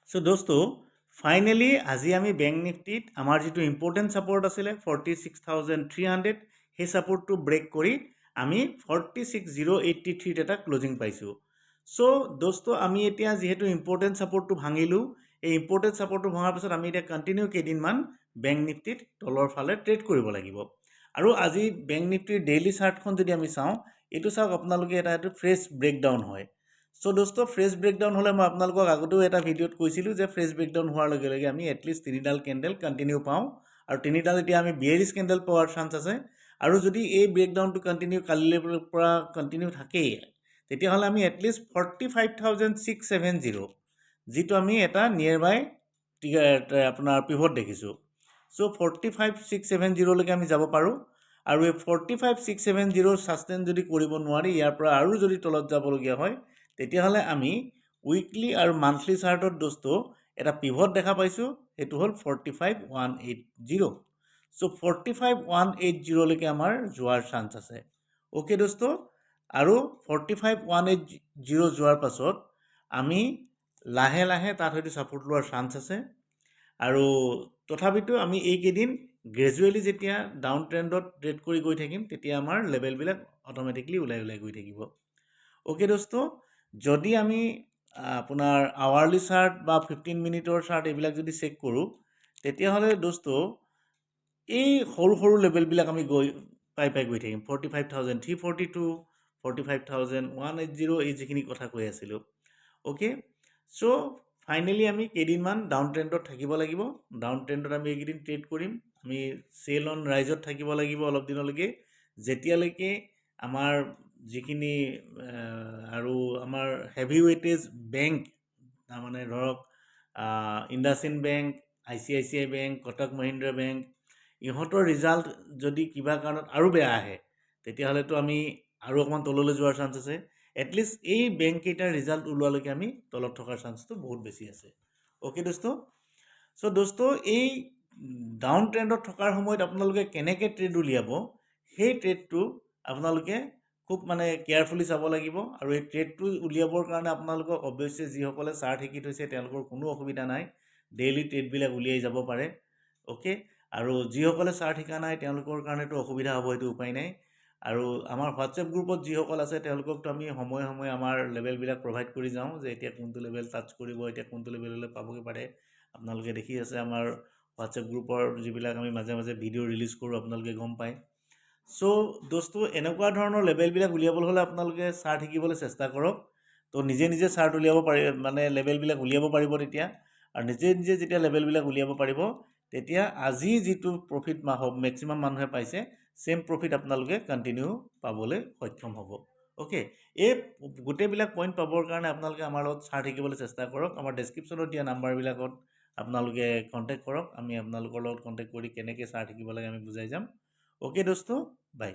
So দোস্তো finally আজি আমি bank নিফটিত আমাৰ যিটো ইম্পৰ্টেণ্ট ছাপৰ্ট আছিলে 46,300 সেই ছাপৰ্টটো ব্ৰেক কৰি আমি 46,083 এটা ক্লোজিং পাইছোঁ। সো দোস্তো আমি এতিয়া যিহেতু ইম্পৰ্টেণ্ট ছাপৰ্টটো ভাঙিলোঁ, এই ইম্পৰ্টেণ্ট ছাপৰ্টটো ভঙাৰ পিছত আমি এতিয়া কণ্টিনিউ কেইদিনমান বেংক নিফটিত তলৰ ফালে ট্ৰেড কৰিব লাগিব। আৰু আজি বেংক নিফটিৰ ডেইলি চাৰ্টখন যদি আমি চাওঁ, এইটো চাওক আপোনালোকে এইটো ফ্ৰেছ ব্ৰেকডাউন হয়। সো দোস্তো ফ্ৰেছ ব্ৰেকডাউন হ'লে মই আপোনালোকক আগতেও এটা ভিডিঅ'ত কৈছিলোঁ যে ফ্ৰেছ ব্ৰেকডাউন হোৱাৰ লগে লগে আমি এটলিষ্ট 3ডাল কেণ্ডেল কণ্টিনিউ পাওঁ, আৰু 3ডাল এতিয়া আমি বিয়েৰিছ কেণ্ডেল পোৱাৰ চান্স আছে। আৰু যদি এই ব্ৰেকডাউনটো কণ্টিনিউ কালিলৈ পৰা কণ্টিনিউ থাকেই, তেতিয়াহ'লে আমি এটলিষ্ট 45,670 যিটো আমি এটা নিয়েৰ বাই আপোনাৰ পিভট দেখিছোঁ। সো 45,670লৈকে আমি যাব পাৰোঁ। আৰু এই 45,670 ছাষ্টেইন যদি কৰিব নোৱাৰি, ইয়াৰ পৰা আৰু যদি তলত যাবলগীয়া হয়, তেতিয়াহ'লে আমি উইকলি আৰু মান্থলি চাৰ্টত দোস্তো এটা পিভট দেখা পাইছোঁ, সেইটো হ'ল 45,180। সো 45,180লৈকে আমাৰ যোৱাৰ চান্স আছে। অ'কে দোস্তো, আৰু 45,180 যোৱাৰ পাছত আমি লাহে লাহে তাত হয়তো ছাপোৰ্ট লোৱাৰ চান্স আছে। আৰু তথাপিতো আমি এইকেইদিন গ্ৰেজুৱেলি যেতিয়া ডাউন ট্ৰেণ্ডত ট্ৰেড কৰি গৈ থাকিম, তেতিয়া আমাৰ লেভেলবিলাক অট'মেটিকলি ওলাই গৈ থাকিব। অ'কে দোস্তো, যদি আমি আপোনাৰ আৱাৰলি চাৰ্ট বা 15 মিনিটৰ চাৰ্ট এইবিলাক যদি চেক কৰোঁ, তেতিয়াহ'লে দোস্তো এই সৰু সৰু লেভেলবিলাক আমি পাই গৈ থাকিম। 45,342, 45,180 এই যিখিনি কথা কৈ আছিলোঁ। অ'কে, চ' ফাইনেলি আমি কেইদিনমান ডাউন ট্ৰেণ্ডত থাকিব লাগিব। ডাউন ট্ৰেণ্ডত আমি এইকেইদিন ট্ৰেড কৰিম। আমি চেল অন ৰাইজত থাকিব লাগিব অলপ দিনলৈকে, যেতিয়ালৈকে আমাৰ যিখিনি আৰু আমাৰ হেভি ৱেইটেজ বেংক, তাৰমানে ধৰক IndusInd bank, ICICI bank, Kotak Mahindra bank, ইহঁতৰ ৰিজাল্ট যদি কিবা কাৰণত আৰু বেয়া আহে, তেতিয়াহ'লেতো আমি আৰু অকণমান তললৈ যোৱাৰ চান্স আছে। এটলিষ্ট এই বেংককেইটাৰ ৰিজাল্ট ওলোৱালৈকে আমি তলত থকাৰ চান্সটো বহুত বেছি আছে। অ'কে দোস্তো, চ' দোস্তো এই ডাউন ট্ৰেণ্ডত থকাৰ সময়ত আপোনালোকে কেনেকৈ ট্ৰেড উলিয়াব, সেই ট্ৰেডটো আপোনালোকে খুব কেয়াৰফুলি চাব লাগিব। আৰু এই ট্ৰেডটো উলিয়াবৰ কাৰণে আপোনালোকক অৱশ্যে যিসকলে চাৰ্ট শিকি থৈছে তেওঁলোকৰ কোনো অসুবিধা নাই, ডেইলি ট্ৰেডবিলাক উলিয়াই যাব পাৰে। অ'কে, আৰু যিসকলে চাৰ্ট শিকা নাই তেওঁলোকৰ কাৰণেতো অসুবিধা হ'ব, সেইটো উপায় নাই। আৰু আমাৰ হোৱাটছএপ গ্ৰুপত যিসকল আছে তেওঁলোককতো আমি সময়ে সময়ে আমাৰ লেভেলবিলাক প্ৰভাইড কৰি যাওঁ, যে এতিয়া কোনটো লেভেল টাচ কৰিব, এতিয়া কোনটো লেভেললৈ পাবগৈ পাৰে। আপোনালোকে দেখি আছে আমাৰ হোৱাটছএপ গ্ৰুপৰ যিবিলাক আমি মাজে মাজে ভিডিঅ' ৰিলিজ কৰোঁ, আপোনালোকে গম পায়। চ' দোস্তো এনেকুৱা ধৰণৰ লেভেলবিলাক উলিয়াবলৈ হ'লে আপোনালোকে চাৰ্ট শিকিবলৈ চেষ্টা কৰক। তো নিজে নিজে চাৰ্ট উলিয়াব পাৰি, লেভেলবিলাক উলিয়াব পাৰিব তেতিয়া। আৰু নিজে নিজে যেতিয়া লেভেলবিলাক উলিয়াব পাৰিব, তেতিয়া আজি যিটো প্ৰফিট মেক্সিমাম মানুহে পাইছে, ছেম প্ৰফিট আপোনালোকে কণ্টিনিউ পাবলৈ সক্ষম হ'ব। অ'কে, এই গোটেইবিলাক পইণ্ট পাবৰ কাৰণে আপোনালোকে আমাৰ লগত চাৰ্ট শিকিবলৈ চেষ্টা কৰক। আমাৰ ডেছক্ৰিপশ্যনত দিয়া নাম্বাৰবিলাকত আপোনালোকে কণ্টেক্ট কৰক। আমি আপোনালোকৰ লগত কণ্টেক্ট কৰি কেনেকৈ চাৰ্ট শিকিব লাগে আমি বুজাই যাম। অ'কে দোস্তো, বাই।